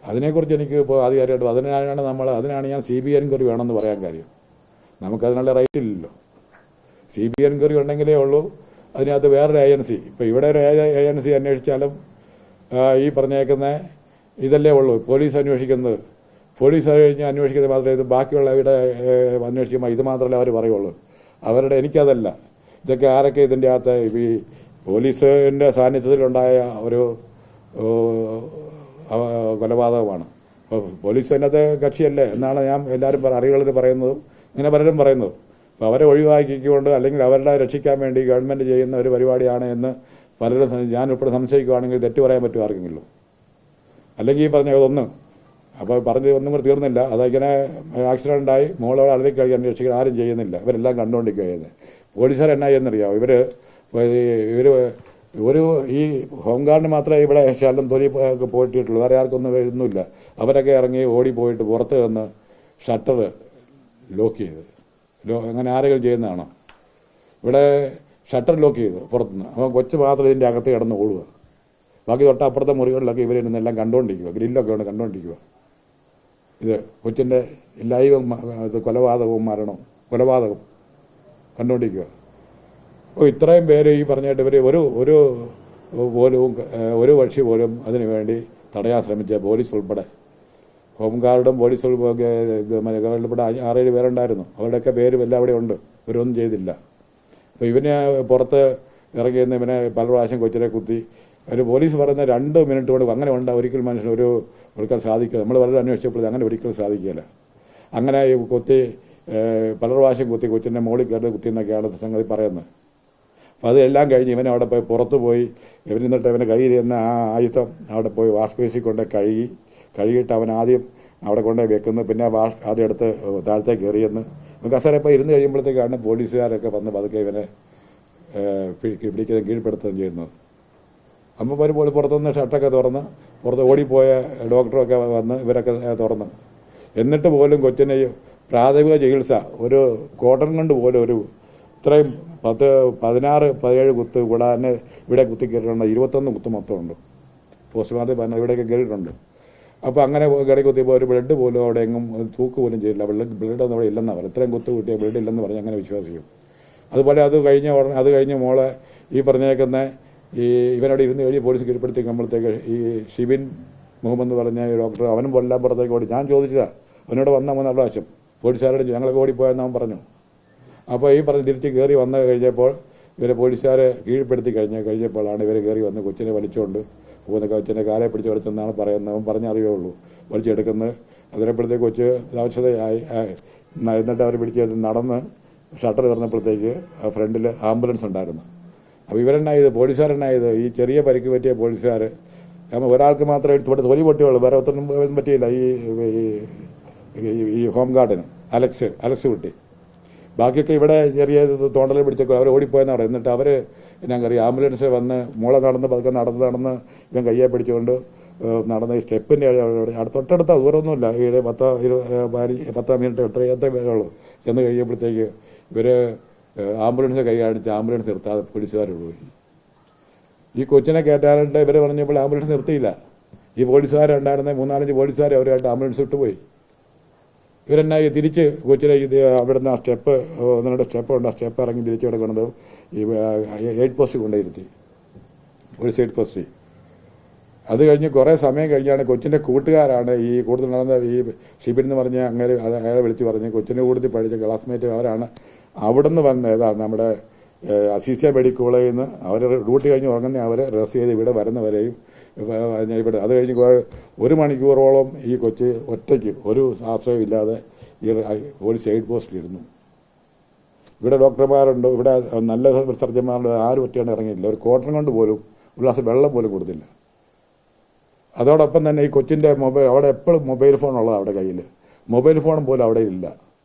അതിനെക്കുറിച്ച് എനിക്ക് ഇപ്പോൾ ആധികാരികമായിട്ട് അതിനാണ് ഞാൻ CBI എൻക്വയറി വേണമെന്ന് പറയാൻ കാര്യം. നമുക്കതിനുള്ള റൈറ്റ് ഇല്ലല്ലോ. CBI എൻക്വയറി ഉണ്ടെങ്കിലേ ഉള്ളൂ. അതിനകത്ത് വേറൊരു ഏജൻസി, ഇപ്പോൾ ഇവിടെ ഒരു ഏജൻസി അന്വേഷിച്ചാലും ഈ പറഞ്ഞേക്കുന്ന ഇതല്ലേ ഉള്ളൂ. പോലീസ് അന്വേഷിക്കുന്നത്, പോലീസ് കഴിഞ്ഞ് അന്വേഷിക്കുന്നത് മാത്രമേ ഇത് ബാക്കിയുള്ള ഇവിടെ അന്വേഷിക്കുമ്പോൾ ഇത് മാത്രമല്ല അവർ പറയുള്ളൂ. എനിക്കതല്ല. ഇതൊക്കെ ആരൊക്കെ ഇതിൻ്റെ അകത്ത് ഈ പോലീസിൻ്റെ സാന്നിധ്യത്തിലുണ്ടായ ഒരു കൊലപാതകമാണ്. അപ്പോൾ പോലീസ് അതിനകത്ത് കക്ഷിയല്ലേ എന്നാണ് ഞാൻ എല്ലാവരും അറിവുകളിൽ പറയുന്നതും ഇങ്ങനെ പലരും പറയുന്നത്. അപ്പോൾ അവരെ ഒഴിവാക്കിക്കൊണ്ട് അല്ലെങ്കിൽ അവരുടെ രക്ഷിക്കാൻ വേണ്ടി ഗവൺമെൻറ് ചെയ്യുന്ന ഒരു പരിപാടിയാണ് എന്ന് പലരും ഞാൻ ഉൾപ്പെടെ സംശയിക്കുകയാണെങ്കിൽ തെറ്റ് പറയാൻ പറ്റും ആർക്കെങ്കിലും. അല്ലെങ്കിൽ ഈ പറഞ്ഞതൊന്ന് അപ്പോൾ പറഞ്ഞ് ഒന്നും കൂടെ തീർന്നില്ല. അതിങ്ങനെ ആക്സിഡൻ്റ് ഉണ്ടായി മോളോട് അല്ലെങ്കിൽ കഴിക്കാൻ രക്ഷിക്കാൻ ആരും ചെയ്യുന്നില്ല. ഇവരെല്ലാം കണ്ടുകൊണ്ടിരിക്കുക ചെയ്യുന്നത്. പോലീസുകാർ എന്നാ ചെയ്യുന്നറിയാം, ഇവർ ഈ ഹോം ഗാർഡിന് മാത്രമേ ഇവിടെ ശാലം തൊലി പോയിട്ടുള്ളൂ, വേറെ ആർക്കൊന്നും വരുന്നില്ല. അവരൊക്കെ ഇറങ്ങി ഓടിപ്പോയിട്ട് പുറത്ത് നിന്ന് ഷട്ടർ ലോക്ക് ചെയ്ത് അങ്ങനെ ആരെങ്കിലും ചെയ്യുന്നതാണോ? ഇവിടെ ഷട്ടർ ലോക്ക് ചെയ്ത് പുറത്തുനിന്ന് അപ്പോൾ കൊച്ചു മാത്രം ഇതിൻ്റെ അകത്ത് കിടന്ന് ഓടുക. ബാക്കി തൊട്ടപ്പുറത്തെ മുറികളിലൊക്കെ ഇവരിന്നെല്ലാം കണ്ടുകൊണ്ടിരിക്കുക, ഗ്രില്ലൊക്കെ ഉണ്ട് കണ്ടുകൊണ്ടിരിക്കുക. ഇത് കൊച്ചിൻ്റെ ലൈവ് കൊലപാതകവും കൊലപാതകം കണ്ടുകൊണ്ടിരിക്കുക. അപ്പോൾ ഇത്രയും പേര് ഈ പറഞ്ഞിട്ട് ഇവർ ഒരു കക്ഷി പോലും അതിനു വേണ്ടി തടയാൻ ശ്രമിച്ച പോലീസ് ഉൾപ്പെടെ, ഹോം ഗാർഡും പോലീസ് ഉൾപ്പെടെ 6-7 പേരുണ്ടായിരുന്നു. അവരുടെയൊക്കെ പേരും എല്ലാം അവിടെ ഉണ്ട്. ഇവരൊന്നും ചെയ്തില്ല. അപ്പോൾ ഇവനെ പുറത്ത് ഇറങ്ങിയെന്ന് ഇവനെ പല പ്രാവശ്യം കൊച്ചിനെ കുത്തി. ഒരു പോലീസ് പറയുന്ന 2 മിനിറ്റ് കൊണ്ട് അങ്ങനെ ഉണ്ട് ഒരിക്കലും മനുഷ്യന് ഒടുക്കാൻ സാധിക്കുക. നമ്മൾ വളരെ അന്വേഷിച്ചപ്പോൾ അങ്ങനെ ഒരിക്കലും സാധിക്കില്ല. അങ്ങനെ കുത്തി പല പ്രാവശ്യം കുത്തി കൊച്ചിൻ്റെ മോളിൽ കയറി കുത്തിയെന്നൊക്കെയാണ് സംഗതി പറയുന്നത്. അപ്പോൾ അതെല്ലാം കഴിഞ്ഞ് ഇവനെ അവിടെ പോയി പുറത്ത് പോയി ഇവനിന്നിട്ട് ഇവൻ്റെ കയ്യിലിരുന്ന ആ ആയുധം അവിടെ പോയി വാഷ് ബേസിൽ കൊണ്ട് കഴുകിയിട്ട് അവൻ ആദ്യം അവിടെ കൊണ്ടുപോയി വെക്കുന്നു. പിന്നെ ആദ്യം എടുത്ത് താഴത്തേക്ക് കയറിയെന്ന് കസേര ഇപ്പോൾ ഇരുന്ന് കഴിയുമ്പോഴത്തേക്കാണ് പോലീസുകാരൊക്കെ വന്ന് പതുക്കെ ഇവനെ പിടിക്കുകയും കീഴ്പ്പെടുത്തുകയും ചെയ്യുന്നത്. അപ്പോൾ ഒരു പുറത്തുനിന്ന് ഷർട്ടൊക്കെ തുറന്ന് പുറത്ത് ഓടിപ്പോയ ഡോക്ടറൊക്കെ വന്ന് ഇവരൊക്കെ തുറന്ന്, എന്നിട്ട് പോലും കൊച്ചിന് പ്രാഥമിക ചികിത്സ ഒരു കോട്ടൺ കൊണ്ട് പോലും ഇത്രയും 16-17 കുത്ത് കൂടാതെ ഇവിടെ കുത്തി കയറിയിട്ടുണ്ട്. 21 കുത്ത് മൊത്തമുണ്ട്. പോസ്റ്റ്മോർട്ടം പറഞ്ഞാൽ ഇവിടെയൊക്കെ കയറിയിട്ടുണ്ട്. അപ്പോൾ അങ്ങനെ കയറി കുത്തിയപ്പോൾ ഒരു ബ്ലഡ് പോലും അവിടെ എങ്ങും തൂക്ക് പോലും ചെയ്തില്ല. ബ്ലഡൊന്നും അവിടെ ഇല്ലെന്നാണ് പറയുന്നത്. ഇത്രയും കുത്ത് കിട്ടിയ ബ്ലഡ് ഇല്ലെന്ന് പറഞ്ഞ് അങ്ങനെ വിശ്വസിക്കും. അതുപോലെ അത് കഴിഞ്ഞ് മോളെ ഈ പറഞ്ഞേക്കുന്ന ഇവനോട് ഇരുന്ന് കഴിഞ്ഞ് പോലീസ് കീഴ്പ്പെടുത്തിക്കുമ്പോഴത്തേക്ക് ഈ ഷിബിൻ മുഹമ്മദ് പറഞ്ഞ ഡോക്ടർ അവനും എല്ലാം പുറത്തേക്ക് ഓടി. ഞാൻ ചോദിച്ചില്ല, അവനോട് വന്ന 3 പ്രാവശ്യം പോലീസുകാരോട് ഞങ്ങളൊക്കെ ഓടിപ്പോയെന്ന് അവൻ പറഞ്ഞു. അപ്പോൾ ഈ പറഞ്ഞ് തിരിച്ച് കയറി വന്നു കഴിഞ്ഞപ്പോൾ ഇവരെ പോലീസുകാരെ കീഴ്പ്പെടുത്തി കഴിഞ്ഞപ്പോഴാണ് ഇവർ കയറി വന്ന് കൊച്ചിനെ വലിച്ചുകൊണ്ട് പോകുന്ന. കൊച്ചിനെ കാലെ പിടിച്ച് വലിച്ചെന്നാണ് പറയുന്നത്. അവൻ പറഞ്ഞറിയേ ഉള്ളൂ വലിച്ചെടുക്കുന്നത്. അതിനപ്പോഴത്തേക്ക് കൊച്ച് ആവശ്യതയായി. എന്നിട്ട് അവർ പിടിച്ച് നടന്ന് ഷട്ടർ തുറന്നപ്പോഴത്തേക്ക് ഫ്രണ്ടിൽ ആംബുലൻസ് ഉണ്ടായിരുന്നു. അപ്പോൾ ഇവരെന്നായത് പോലീസുകാരെന്നായത് ഈ ചെറിയ പരിക്ക് പറ്റിയ പോലീസുകാർ ഒരാൾക്ക് മാത്രമേ ഇവിടെ തൊലി പൊട്ടിയുള്ളൂ, വേറെ ഒത്തിനും പറ്റിയില്ല. ഈ ഹോം ഗാർഡിന് അലക്സ് കുട്ടി. ബാക്കിയൊക്കെ ഇവിടെ ചെറിയ തോണ്ടൽ പിടിച്ചൊക്കെ അവർ ഓടിപ്പോയെന്ന് പറയും. എന്നിട്ട് അവർ എന്നാ കറിയാം ആംബുലൻസ് വന്ന് മോളെ പതുക്കെ നടന്ന് ഇവൻ കയ്യെ പിടിച്ചുകൊണ്ട് നടന്ന് ഈ സ്റ്റെപ്പിൻ്റെ തൊട്ടടുത്ത ദൂരമൊന്നുമില്ല. ഈ 10 മിനിറ്റ് എത്ര പേരുള്ളൂ. ചെന്ന് കഴിയുമ്പോഴത്തേക്ക് ഇവർ ആംബുലൻസ് കൈ കാണിച്ച് ആംബുലൻസ് നിർത്താതെ പോലീസുകാർ പോയി. ഈ കൊച്ചിനെ കയറ്റാനായിട്ട് ഇവർ പറഞ്ഞപ്പോൾ ആംബുലൻസ് നിർത്തിയില്ല. ഈ പോലീസുകാരുണ്ടായിരുന്ന 3-4 പോലീസുകാർ അവരുമായിട്ട് ആംബുലൻസ് വിട്ടുപോയി. ഇവരെന്നായി തിരിച്ച് കൊച്ചിനെ അവിടുന്ന് ആ സ്റ്റെപ്പ് 1-2 സ്റ്റെപ്പ് ഉണ്ട്. ആ സ്റ്റെപ്പ് ഇറങ്ങി തിരിച്ച് ഇവിടെ കൊണ്ടത് ഈ 8 പോസ്റ്റ് കൊണ്ടുപോയിരുത്തി, പോലീസ് 8 പോസ്റ്റ്. അത് കഴിഞ്ഞ് കുറേ സമയം കഴിഞ്ഞാണ് കൊച്ചിൻ്റെ കൂട്ടുകാരാണ് ഈ കൂടുതൽ നടന്ന ഈ ഷിബിൻ എന്ന് പറഞ്ഞ അങ്ങനെ അയാളെ വിളിച്ച് പറഞ്ഞ് കൊച്ചിൻ്റെ കൂടുതൽ പഠിച്ച ക്ലാസ്മേറ്റ് അവരാണ് അവിടുന്ന് വന്ന് നമ്മുടെ അസീസിയ മെഡിക്കൽ കോളേജിൽ നിന്ന് അവർ ഡ്യൂട്ടി കഴിഞ്ഞ് ഉറങ്ങുന്ന അവർ റെസ്റ്റ് ചെയ്ത് ഇവിടെ വരുന്നവരെയും ഇവിടെ അത് കഴിഞ്ഞ് 1 മണിക്കൂറോളം ഈ കൊച്ച് ഒറ്റയ്ക്ക് ഒരു ആശ്രയം ഇല്ലാതെ ഈ പോലീസ് 8 പോസ്റ്റിലിരുന്നു. ഇവിടെ ഡോക്ടർമാരുണ്ട്, ഇവിടെ നല്ല സർജന്മാരുണ്ട്, ആരും ഒറ്റയാണ് ഇറങ്ങിയില്ല. ഒരു കോട്ടൺ കൊണ്ട് പോലും ഒരു ഗ്ലാസ് വെള്ളം പോലും കൊടുത്തില്ല. അതോടൊപ്പം തന്നെ ഈ കൊച്ചിൻ്റെ അവിടെ എപ്പോഴും മൊബൈൽ ഫോൺ ഉള്ളത് അവിടെ കയ്യിൽ. മൊബൈൽ ഫോൺ പോലും അവിടെ ഇല്ല.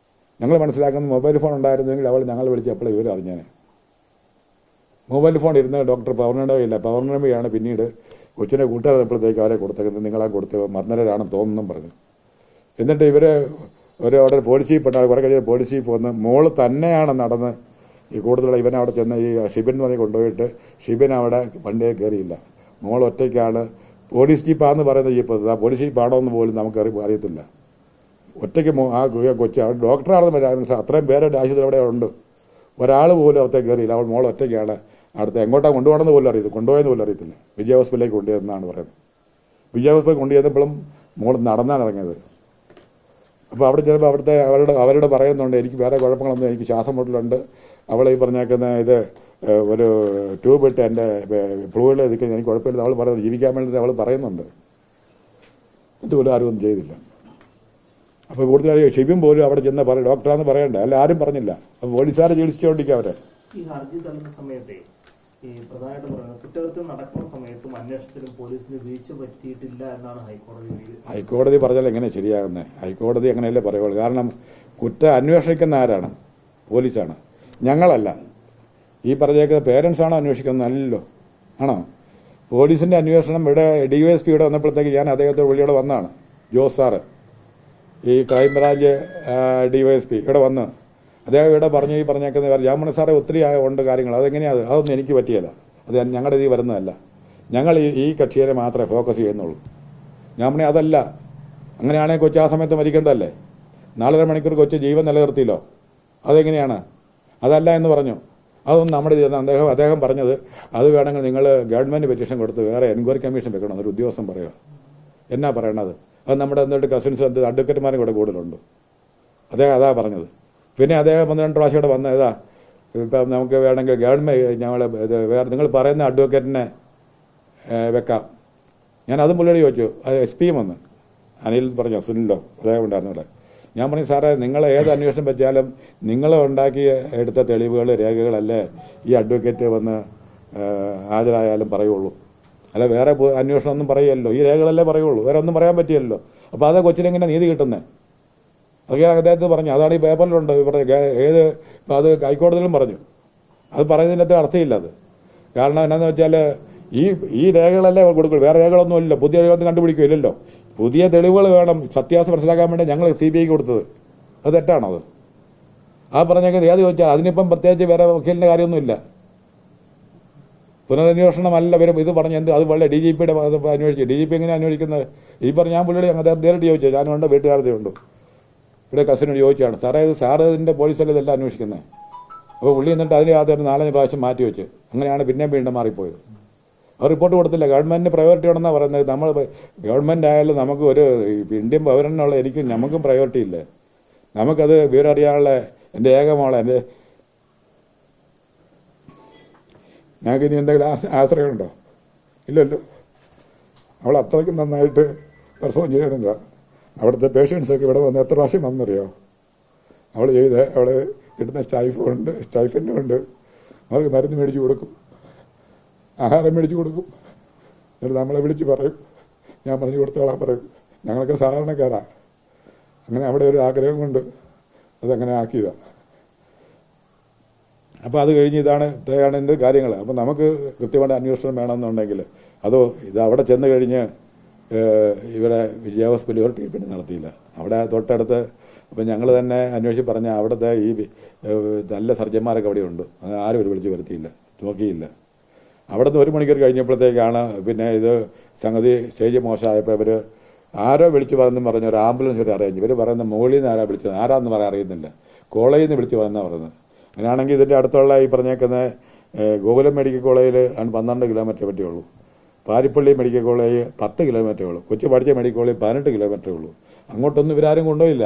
ഞങ്ങൾ മനസ്സിലാക്കുന്നത് മൊബൈൽ ഫോൺ ഉണ്ടായിരുന്നെങ്കിൽ ഞങ്ങൾ വിളിച്ച് എപ്പോഴും ഇവർ അറിഞ്ഞേനെ. മൊബൈൽ ഫോൺ ഇരുന്ന് ഡോക്ടർ പൗർണമിയില്ല. പൗർണമിയാണ് പിന്നീട് കൊച്ചിനെ കൂട്ടുകാരപ്പോഴത്തേക്ക് അവരെ കൊടുത്തേക്കുന്നത്. നിങ്ങളെ കൊടുത്ത് മർദ്ദനരാണെന്ന് തോന്നുന്നും പറഞ്ഞു. എന്നിട്ട് ഇവർ അവിടെ പോലീസിൽ പെട്ടാൽ കുറേ കഴിഞ്ഞ് പോലീസിൽ പോന്ന് മോള് തന്നെയാണ് നടന്ന് ഈ കൂടുതലുള്ള ഇവൻ അവിടെ ചെന്ന് ഈ ഷിബിൻ എന്ന് പറഞ്ഞ് കൊണ്ടുപോയിട്ട് ഷിബിൻ അവിടെ വണ്ടിയെ കയറിയില്ല. മോൾ ഒറ്റയ്ക്കാണ്. പോലീസ് ജീപ്പാന്ന് പറയുന്ന ജീപ്പ്, പോലീസ് ജീപ്പാണോ എന്ന് പോലും നമുക്ക് അറിയത്തില്ല. ഒറ്റയ്ക്ക് ആ കൊച്ചു അവിടെ ഡോക്ടറാണെന്ന് അത്രയും പേരുടെ ആശുപത്രി അവിടെ ഉണ്ട്. ഒരാൾ പോലും അകത്തേക്ക് കയറിയില്ല. അവൾ മോൾ ഒറ്റയ്ക്കാണ്. അടുത്ത് എങ്ങോട്ടാണ് കൊണ്ടുപോകണമെന്ന് പോലും അറിയത്തില്ല, കൊണ്ടുപോയെന്ന് പോലും അറിയത്തില്ല. വിജയ ഹോസ്പിറ്റലിലേക്ക് കൊണ്ടുപോയെന്നാണ് പറയുന്നത്. വിജയ ഹോസ്പിറ്റലിൽ കൊണ്ടുചെന്നപ്പോഴും മോൾ നടന്നാണ് ഇറങ്ങിയത്. അപ്പോൾ അവിടെ ചിലപ്പോൾ അവരോട് പറയുന്നുണ്ട്, എനിക്ക് വേറെ കുഴപ്പങ്ങളൊന്നും, എനിക്ക് ശ്വാസം മുട്ടലുണ്ട്, അവൾ ഈ പറഞ്ഞേക്കുന്ന ഇത് ഒരു ട്യൂബ് ഇട്ട് എൻ്റെ ഫ്ലൂയിഡ് ഇരിക്കുന്നത് എനിക്ക് കുഴപ്പമില്ല. അവൾ പറയുന്നത് ജീവിക്കാൻ വേണ്ടി അവൾ പറയുന്നുണ്ട്. ഇതുപോലും ആരും ഒന്നും ചെയ്തില്ല. അപ്പോൾ കൂടുതലായി ഷിബിൻ പോലും അവിടെ ചെന്ന് പറയും ഡോക്ടറാന്ന് പറയണ്ട, അല്ല ആരും പറഞ്ഞില്ല. അപ്പോൾ പോലീസുകാരെ ചികിത്സിച്ചുകൊണ്ടിരിക്കുക അവരെ. ഈ ഹർജി തള്ളുന്ന സമയത്തെ ഈ പ്രധാനമായിട്ട് പറയുന്നത് കുറ്റകൃത്യം നടക്കുന്ന സമയത്തും അന്വേഷണത്തിലും പോലീസിന് വീഴ്ച പറ്റിയിട്ടില്ല എന്നാണ് ഹൈക്കോടതി പറഞ്ഞാൽ എങ്ങനെ ശരിയാകുന്നത്? ഹൈക്കോടതി അങ്ങനെയല്ലേ പറയുള്ളൂ. കാരണം കുറ്റം അന്വേഷിക്കുന്ന ആരാണ്? പോലീസാണ്, ഞങ്ങളല്ല. ഈ പറഞ്ഞേക്കുന്ന പേരൻസാണോ അന്വേഷിക്കുന്നത്? അല്ലല്ലോ. ആണോ? പോലീസിന്റെ അന്വേഷണം ഇവിടെ DYSP ഇവിടെ വന്നപ്പോഴത്തേക്ക് ഞാൻ അദ്ദേഹത്തെ വിളിയോടെ വന്നതാണ്. ജോസ് സാറ്, ഈ ക്രൈംബ്രാഞ്ച് DYSP ഇവിടെ വന്ന് അദ്ദേഹം ഇവിടെ പറഞ്ഞു ഈ പറഞ്ഞേക്കുന്ന ഞാൻ പറഞ്ഞു സാറേ ഒത്തിരി ഉണ്ട് കാര്യങ്ങൾ, അതെങ്ങനെയാണ്? അതൊന്നും എനിക്ക് പറ്റിയല്ല, അത് ഞങ്ങളുടെ ഇതിൽ വരുന്നതല്ല, ഞങ്ങൾ ഈ കക്ഷിയെ മാത്രമേ ഫോക്കസ് ചെയ്യുന്നുള്ളൂ. ഞാൻ പറഞ്ഞു അതല്ല, അങ്ങനെയാണെങ്കിൽ കൊച്ചു ആ സമയത്ത് മരിക്കേണ്ടതല്ലേ? 4.5 മണിക്കൂർ കൊച്ചു ജീവൻ നിലനിർത്തിയല്ലോ, അതെങ്ങനെയാണ്? അതല്ല എന്ന് പറഞ്ഞു. അതൊന്നും നമ്മുടെ അദ്ദേഹം പറഞ്ഞത് അത് വേണമെങ്കിൽ നിങ്ങൾ ഗവൺമെൻറ് പെറ്റീഷൻ കൊടുത്ത് വേറെ എൻക്വയറി കമ്മീഷൻ വെക്കണം എന്നൊരു ഉദ്യോഗസ്ഥൻ പറയുക. എന്നാ പറയണത്? അത് നമ്മുടെ എന്നിട്ട് കസിൻസ് അഡ്വക്കേറ്റുമാരും കൂടെ കൂടുതലുണ്ട്. അദ്ദേഹം അതാ പറഞ്ഞത്. പിന്നെ അദ്ദേഹം 1-2 പ്രാവശ്യം ഇവിടെ വന്ന ഇതാ ഇപ്പം നമുക്ക് വേണമെങ്കിൽ ഗവൺമെൻറ് ഞങ്ങൾ വേറെ നിങ്ങൾ പറയുന്ന അഡ്വക്കേറ്റിനെ വെക്കാം. ഞാൻ അതും പുള്ളിയോട് ചോദിച്ചു. അത് SP വന്ന് അനിൽ പറഞ്ഞു, സുനിലോ അദ്ദേഹം ഉണ്ടായിരുന്നു ഇവിടെ. ഞാൻ പറഞ്ഞു സാറേ നിങ്ങൾ ഏത് അന്വേഷണം വെച്ചാലും നിങ്ങൾ ഉണ്ടാക്കി എടുത്ത തെളിവുകൾ രേഖകളല്ലേ ഈ അഡ്വക്കേറ്റ് വന്ന് ഹാജരായാലും പറയുള്ളൂ, അല്ല വേറെ അന്വേഷണം ഒന്നും പറയുമല്ലോ, ഈ രേഖകളല്ലേ പറയുള്ളൂ, വേറെ ഒന്നും പറയാൻ പറ്റിയല്ലോ. അപ്പോൾ അത് കൊച്ചിനെങ്ങനെ നീതി കിട്ടുന്നത്? അതൊക്കെ അദ്ദേഹത്തെ പറഞ്ഞു. അതാണ് ഈ പേപ്പറിലുണ്ട്. ഏത് അത് ഹൈക്കോടതിയിലും പറഞ്ഞു. അത് പറയുന്നതിൻ്റെ അത്ര അർത്ഥമില്ല അത്. കാരണം എന്നാന്ന് വെച്ചാൽ ഈ രേഖകളല്ലേ കൊടുക്കുള്ളൂ, വേറെ രേഖകളൊന്നുമില്ല. പുതിയ രേഖകളൊന്നും കണ്ടുപിടിക്കില്ലല്ലോ. പുതിയ തെളിവുകൾ വേണം സത്യാവസ്ഥ മനസ്സിലാക്കാൻ വേണ്ടി ഞങ്ങൾ CBIക്ക് കൊടുത്തത്. അത് തെറ്റാണോ? അത് ആ പറഞ്ഞേക്കുന്നത് ഏത് ചോദിച്ചാൽ അതിനിപ്പം പ്രത്യേകിച്ച് വേറെ വക്കീലിൻ്റെ കാര്യമൊന്നുമില്ല. പുനരന്വേഷണമല്ല വരും ഇത് പറഞ്ഞ് എന്ത് അത് വളരെ DGPയുടെ അന്വേഷിച്ചു. DGP എങ്ങനെ അന്വേഷിക്കുന്നത്? ഈ പറഞ്ഞ ഞാൻ പുള്ളിയുടെ അദ്ദേഹം നേരിട്ട് ചോദിച്ചു. ഞാനുണ്ട്, വീട്ടുകാരുടെ ഉണ്ട്, ഇവിടെ കസിനോട് ചോദിച്ചാണ് സാറേ ഇത് സാറ് ഇതിൻ്റെ പോലീസല്ലേ ഇതെല്ലാം അന്വേഷിക്കുന്നത്. അപ്പോൾ പുള്ളി എന്നിട്ട് അതിന് ആദ്യം 4-5 പ്രാവശ്യം മാറ്റി വെച്ച്. അങ്ങനെയാണ് പിന്നെയും വീണ്ടും മാറിപ്പോയത്. അവർ റിപ്പോർട്ട് കൊടുത്തില്ല. ഗവൺമെൻറ്റിന് പ്രയോറിറ്റി ഉണ്ടെന്നാണ് പറയുന്നത്. നമ്മൾ ഗവൺമെൻറ് ആയാലും നമുക്ക് ഒരു ഇന്ത്യൻ പൗരനുള്ള നമുക്കും പ്രയോറിറ്റി ഇല്ലേ? നമുക്കത് വിവരം അറിയാനുള്ള എൻ്റെ ഏകമോളെ ഞങ്ങൾക്ക് ഇനി എന്തെങ്കിലും ആശ്രയമുണ്ടോ? ഇല്ലല്ലോ. അവൾ അത്രയ്ക്കും നന്നായിട്ട് പെർഫോം ചെയ്യണില്ല. അവിടുത്തെ പേഷ്യൻസൊക്കെ ഇവിടെ വന്ന് എത്ര പ്രാവശ്യം വന്നറിയോ? അവൾ അവൾ കിട്ടുന്ന സ്റ്റൈഫൻഡും ഉണ്ട്. അവർക്ക് മരുന്ന് മേടിച്ച് കൊടുക്കും, ആഹാരം മേടിച്ച് കൊടുക്കും. എന്നിട്ട് നമ്മളെ വിളിച്ച് പറയും, ഞാൻ പറഞ്ഞു കൊടുത്തോളാൻ പറയും. ഞങ്ങളൊക്കെ സാധാരണക്കാരാ. അങ്ങനെ അവിടെ ഒരു ആഗ്രഹം കൊണ്ട് അതങ്ങനെ ആക്കിയതാണ്. അപ്പോൾ അത് കഴിഞ്ഞ് ഇത്രയാണ് എൻ്റെ കാര്യങ്ങൾ. അപ്പോൾ നമുക്ക് കൃത്യമായിട്ട് അന്വേഷണം വേണമെന്നുണ്ടെങ്കിൽ അതോ ഇത് അവിടെ ചെന്ന് കഴിഞ്ഞ് ഇവിടെ വിജയ ഹോസ്പിറ്റലിൽ ഒരു ട്രീറ്റ്മെൻറ്റ് നടത്തിയില്ല. അവിടെ തൊട്ടടുത്ത് അപ്പം ഞങ്ങൾ തന്നെ അന്വേഷിച്ച് പറഞ്ഞ അവിടുത്തെ ഈ നല്ല സർജന്മാരൊക്കെ അവിടെ ഉണ്ട്. അത് ആരും ഒരു വിളിച്ച് വരുത്തിയില്ല, നോക്കിയില്ല. അവിടുന്ന് 1 മണിക്കൂർ കഴിഞ്ഞപ്പോഴത്തേക്കാണ് പിന്നെ ഇത് സംഗതി സ്റ്റേജ് മോശമായപ്പോൾ ഇവർ ആരോ വിളിച്ച് പറഞ്ഞു ഒരു ആംബുലൻസ് ഒരു അറേഞ്ച്. ഇവർ പറയുന്ന മുകളിൽ നിന്ന് ആരാ വിളിച്ചത്, ആരാന്ന് പറയാൻ അറിയുന്നില്ല, കോളേജിൽ നിന്ന് വിളിച്ച് പറയുന്നത് പറയുന്നത്. അങ്ങനെയാണെങ്കിൽ ഇതിൻ്റെ അടുത്തുള്ള ഈ പറഞ്ഞേക്കുന്ന ഗോകുലം മെഡിക്കൽ കോളേജിൽ 12 കിലോമീറ്റർ പറ്റുള്ളൂ. പാരിപ്പള്ളി മെഡിക്കൽ കോളേജ് 10 കിലോമീറ്ററേ ഉള്ളൂ. കൊച്ചു പഠിച്ച മെഡിക്കൽ കോളേജ് 18 കിലോമീറ്ററേ ഉള്ളൂ. അങ്ങോട്ടൊന്നും ഇവരാരും കൊണ്ടുപോയില്ല.